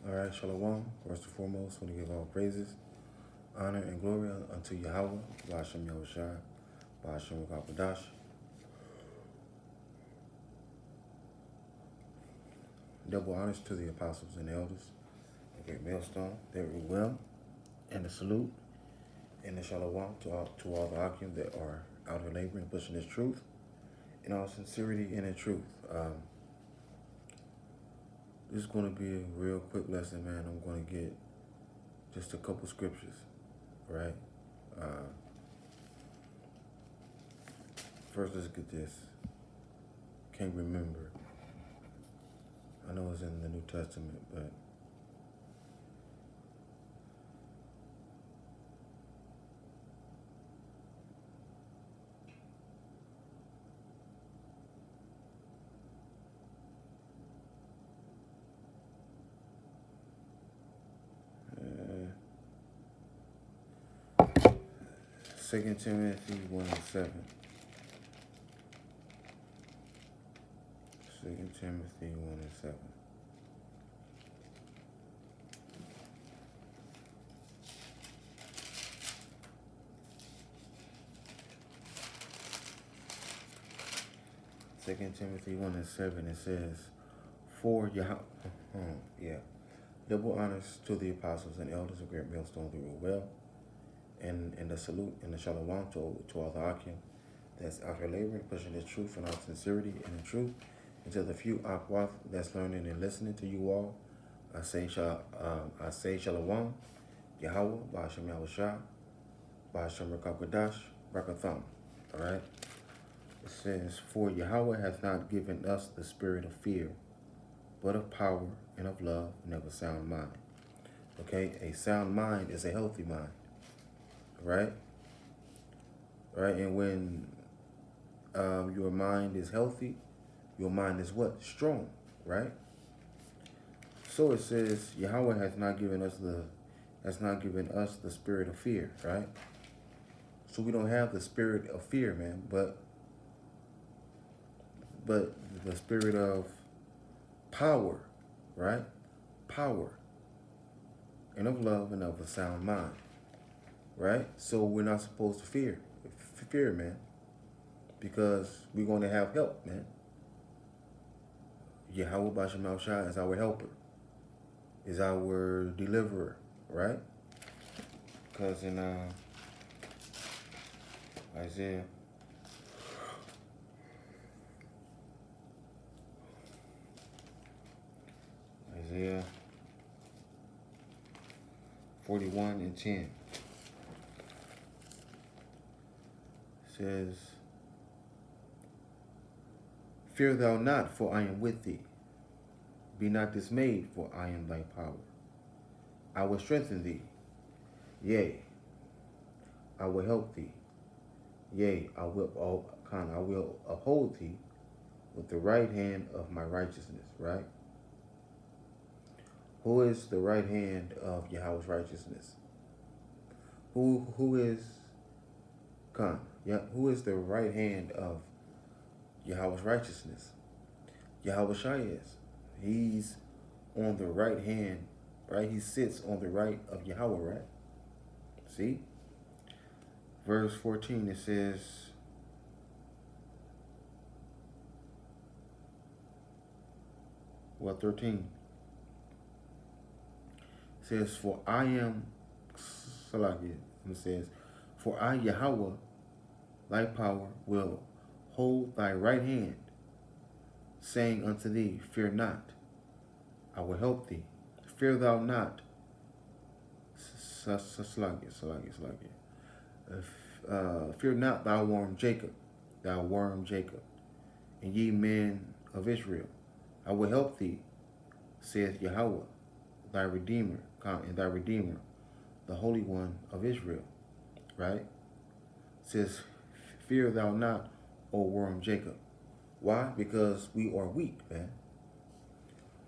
All right, Shalom. First and foremost, I want to give all praises, honor, and glory unto Yahweh, Ba'ashem Yahushua, Ba'ashem Rakapadash. Double honors to the apostles and elders, the great millstone, their well, and the salute, and the Shalom to all the Akim that are out here laboring, pushing this truth in all sincerity and in truth. This is going to be a real quick lesson, man. I'm going to get just a couple scriptures, right? First, let's get this. Can't remember. I know it's in the New Testament, but uh, 2 Timothy 1 and 7. 2 Timothy 1 and 7. Second Timothy 1 and 7, it says, for Yahweh, double honors to the apostles and elders of great millstone through well, and the salute and the shalom to all the Akim that's out here laboring, pushing the truth in all sincerity and in truth, and to the few Akwath that's learning and listening to you all. I say shalom, Yahweh, Ba'ashem Yahushua, Ba'ashem Rakapadash, Brakatham. All right. It says, for Yahweh hath not given us the spirit of fear, but of power and of love and of a sound mind. Okay, a sound mind is a healthy mind, right? Right, and when your mind is healthy, your mind is what? Strong, right? So it says, Yahweh has not given us the spirit of fear, right? So we don't have the spirit of fear, man, but the spirit of power, right? Power and of love and of a sound mind, right? So we're not supposed to fear, man, because we're going to have help, man. Yahweh Ba'ashem Yahushua is our helper, is our deliverer, right? Because in Isaiah 41 and 10 says, fear thou not, for I am with thee. Be not dismayed, for I am thy power. I will strengthen thee. Yea, I will help thee. Yea, I will uphold thee with the right hand of my righteousness, right? Who is the right hand of Yahweh's righteousness? Who is who is the right hand of Yahweh's righteousness? Yahweh Shai is. He's on the right hand, right? He sits on the right of Yahweh, right? See? Verse 14, it says, 13. It says, for I am, Salakia, it says, for I, Yahweh, thy power, will hold thy right hand, saying unto thee, fear not, I will help thee. Fear thou not. Fear not, thou worm Jacob, and ye men of Israel. I will help thee, saith Yahweh, thy Redeemer, and thy Redeemer, the Holy One of Israel. Right? It says, fear thou not, O worm Jacob. Why? Because we are weak, man.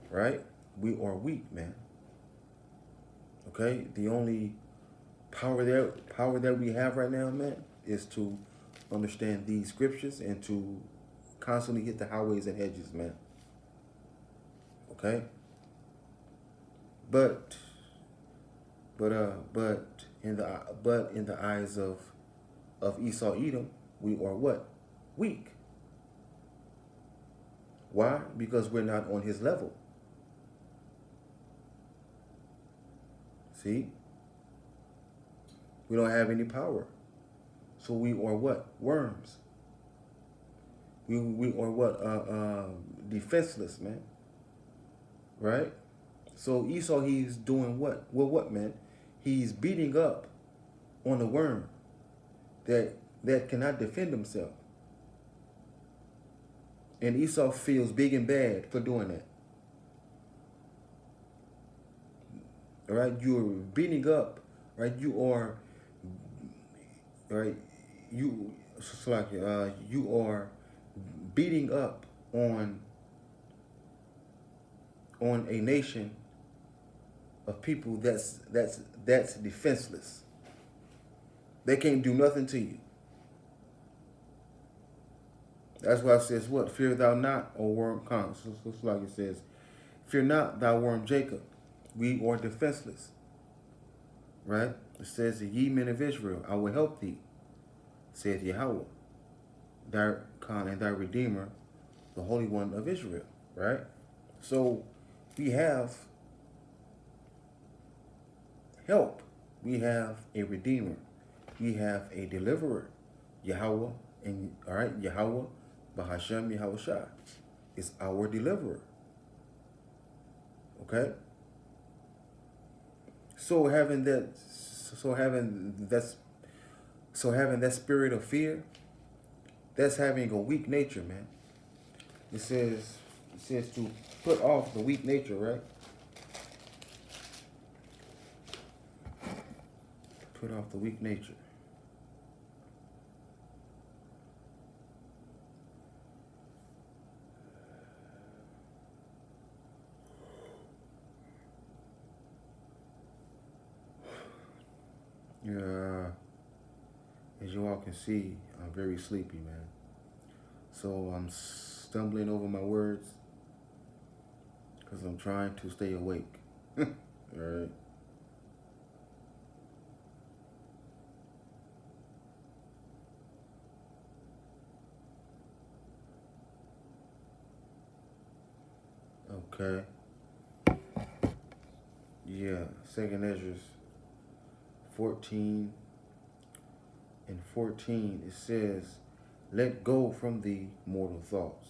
Right? We are weak, man. Okay? The only power that we have right now, man, is to understand these scriptures and to constantly hit the highways and hedges, man. Okay? But but in the eyes of Esau Edom, we are what? Weak. Why? Because we're not on his level. See? We don't have any power. So we are what? Worms. We are what? Defenseless, man. Right? So Esau, he's doing what? Well, what, man? He's beating up on the worm that cannot defend himself. And Esau feels big and bad for doing that. All right? You're beating up, right? You are, right? You are beating up on a nation of people that's defenseless. They can't do nothing to you. That's why it says what? Fear thou not, O worm. So it's like it says, fear not, thou worm Jacob. We are defenseless. Right? It says, ye men of Israel, I will help thee, saith Yahweh, thy Khan and thy Redeemer, the Holy One of Israel. Right? So we have help. We have a Redeemer. We have a Deliverer. Yahweh, and all right, Yahweh, Bahashem Yahushua is our Deliverer. Okay? So having that spirit of fear, that's having a weak nature, man. It says to put off the weak nature, right? Put off the weak nature. Yeah, as you all can see, I'm very sleepy, man. So I'm stumbling over my words because I'm trying to stay awake. All right. Okay. Yeah, Second Ezra 14 and 14, it says, let go from thee mortal thoughts.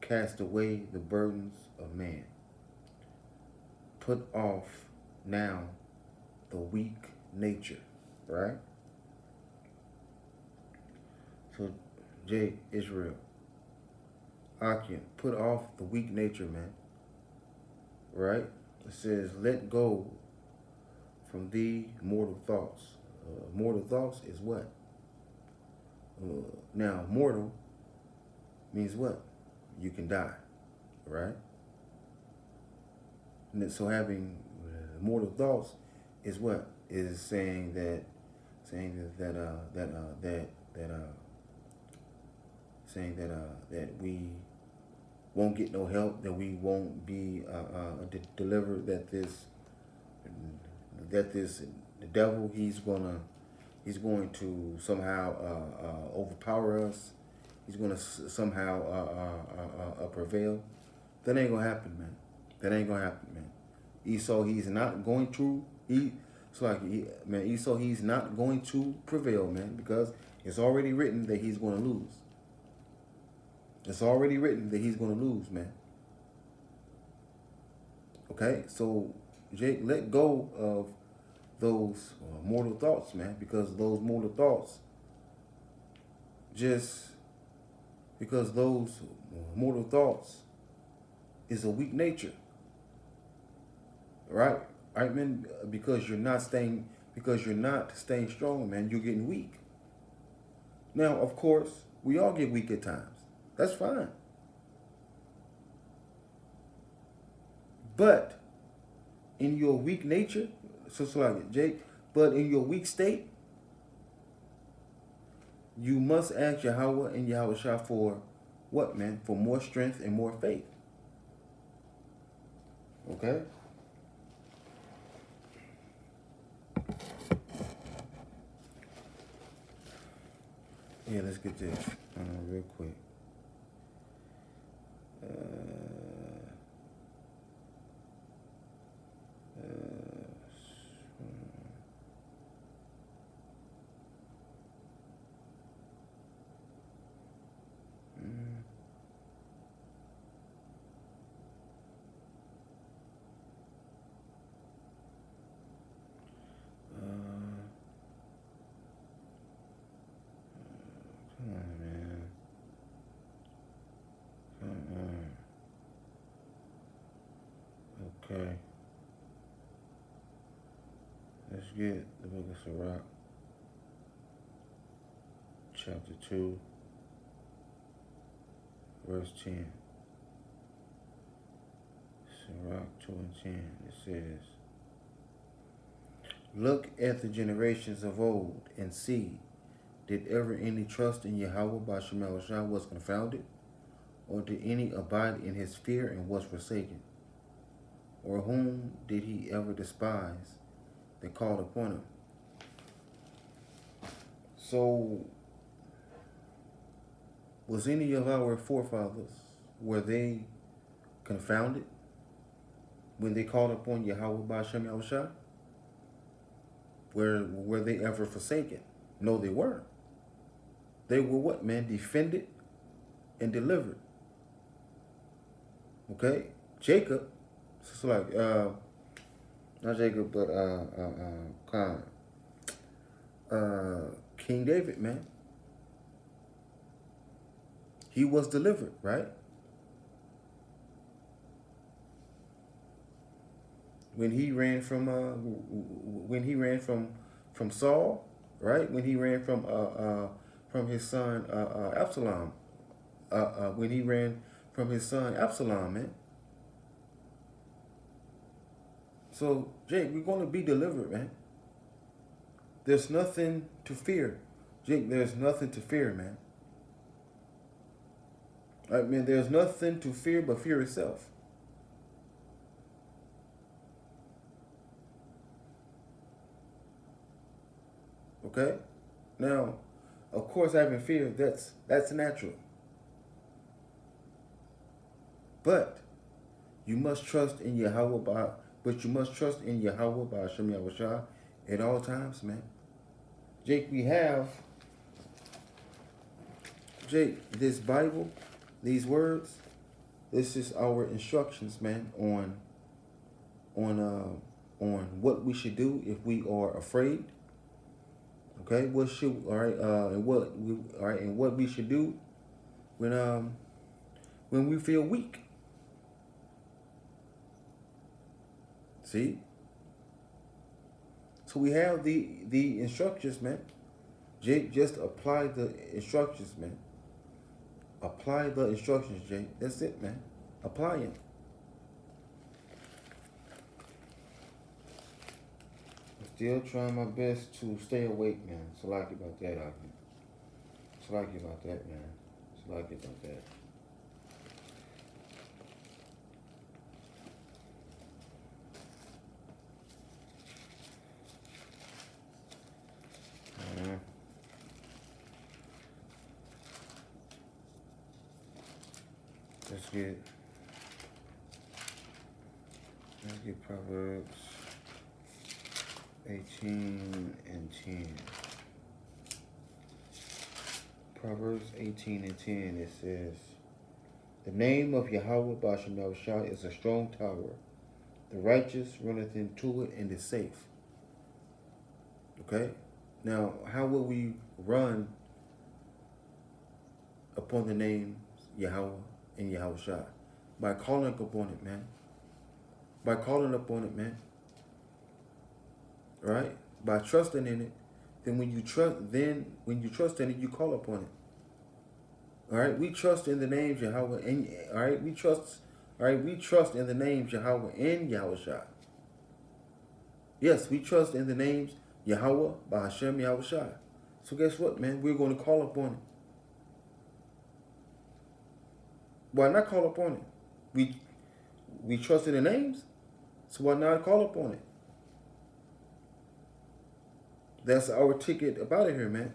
Cast away the burdens of man. Put off now the weak nature, right? So, Israel, Akim, put off the weak nature, man. Right? It says, let go from thee mortal thoughts. Mortal thoughts is what? Now, mortal means what? You can die, right? And so having mortal thoughts is what? Is saying that we won't get no help, that we won't be delivered, that the devil, he's going to somehow overpower us. He's going to somehow prevail. That ain't going to happen, man. That ain't going to happen, man. Esau, he's not going to, Esau, he's not going to prevail, man, because it's already written that he's going to lose. It's already written that he's going to lose, man. Okay? So, Jake, let go of those mortal thoughts, man, because those mortal thoughts, is a weak nature. Right? Right, man? Because you're not staying strong, man. You're getting weak. Now, of course, we all get weak at times. That's fine. But in your weak nature, Jake, but in your weak state, you must ask Yahweh and Yahushua for what, man? For more strength and more faith. Okay? Yeah, let's get this real quick. Uh, come on, man. Come on. Okay. Let's get the book of Sirach, chapter 2, verse 10. Sirach 2 and 10. It says, look at the generations of old and see, did ever any trust in Yahweh by Shemal Shah was confounded? Or did any abide in his fear and was forsaken? Or whom did he ever despise that called upon him? So, was any of our forefathers, were they confounded when they called upon Yahweh by Shemal Shah? Were they ever forsaken? No, they weren't. They were what, man? Defended and delivered. Okay? Jacob, it's like, not Jacob, but King David, man. He was delivered, right? When he ran from Saul, right? When he ran from his son Absalom, when he ran from his son Absalom, man. So, Jake, we're going to be delivered, man. There's nothing to fear. Jake, there's nothing to fear, man. I mean, there's nothing to fear but fear itself. Okay? Now, of course, having fear, that's natural. But you must trust in Yahweh by Hashem Yahushua at all times, man. Jake, this Bible, these words, this is our instructions, man, on what we should do if we are afraid. Okay, and what we should do when we feel weak. See? So we have the instructions, man. Jake, just apply the instructions, man. Apply the instructions, Jake. That's it, man. Apply it. I'm still trying my best to stay awake, man. Salaki about that, Aki. Salaki about that, man. Salaki about that. Let's get Proverbs 18 and 10. Proverbs 18 and 10, it says, the name of Yahweh Bashem Shah is a strong tower. The righteous runneth into it and is safe. Okay? Now, how will we run upon the name Yahweh and Yahweh Shah? By calling upon it, man. By calling upon it, man. Right? By trusting in it. Then when you trust in it, you call upon it. All right? We trust in the names Yahweh and all right, we trust in the names Yahweh and Yahweh Shah. Yes, we trust in the names Yahweh by Hashem Yahweh Shah. So guess what, man? We're going to call upon it. Why not call upon it? We trust in the names, so why not call upon it? That's our ticket about it here, man.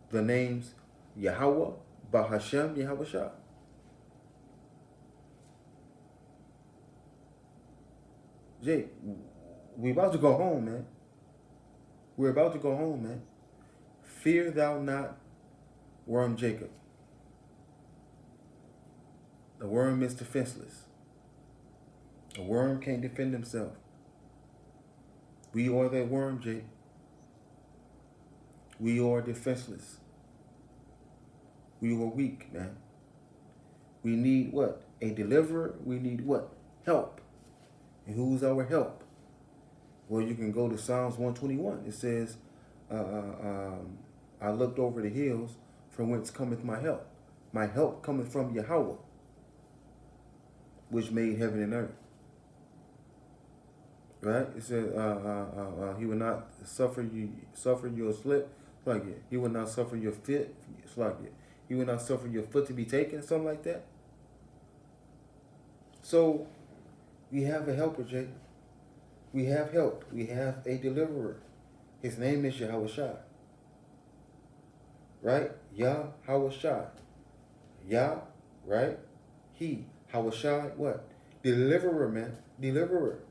The names Yahweh, Bahashem, Yahweh Shah. Jake, we about to go home, man. We're about to go home, man. Fear thou not, worm Jacob. The worm is defenseless. The worm can't defend himself. We are that worm, Jake. We are defenseless. We are weak, man. We need what? A deliverer. We need what? Help. And who's our help? Well, you can go to Psalms 121. It says, I looked over the hills from whence cometh my help. My help cometh from Yahweh, which made heaven and earth. Right? It says, he will not suffer you to slip. Like it. He will not suffer your foot. It's like it. He will not suffer your foot to be taken. Something like that. So we have a helper, Jake. We have help. We have a deliverer. His name is Yahweh Shai. Right? Yahweh Shai. Yah, right? He. Yahweh Shai, what? Deliverer, man. Deliverer.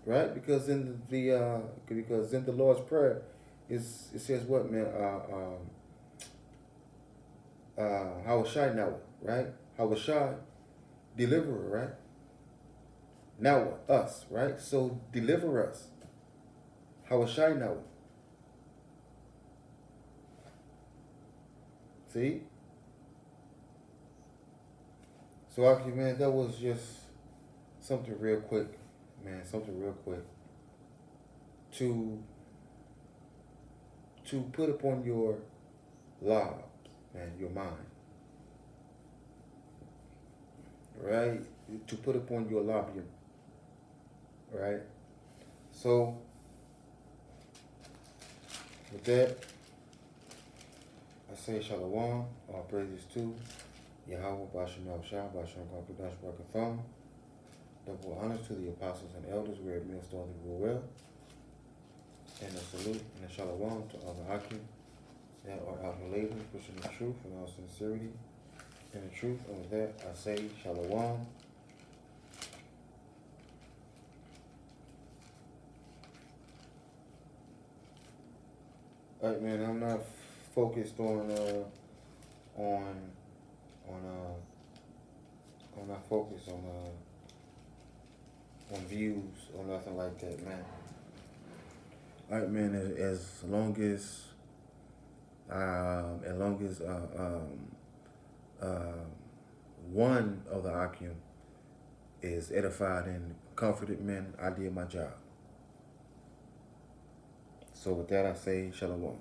Right? Because in the Lord's Prayer, it says what, man? Yahweh Shai now, right? Yahweh Shai, deliverer, right? Now us, right? So deliver us. Yahweh Shai now. See? So, Aki, man, that was just something real quick, man. Something real quick to put upon your lobs, man, your mind, right? To put upon your lobium, right? So, with that, I say Shalom, all praises to Yahweh, Bashem Yahushua, Bashem Kakudash Barakatham. Double honors to the apostles and elders where it means all the well. And a salute and a shalom to all the Akim that are out here laboring, pushing the truth in all sincerity and the truth. And with that, I say shalom. All right, man. I'm not focused on I'm not focused on views or nothing like that, man. All right, man. As long as one of the Akim is edified and comforted, man, I did my job. So with that, I say shalom.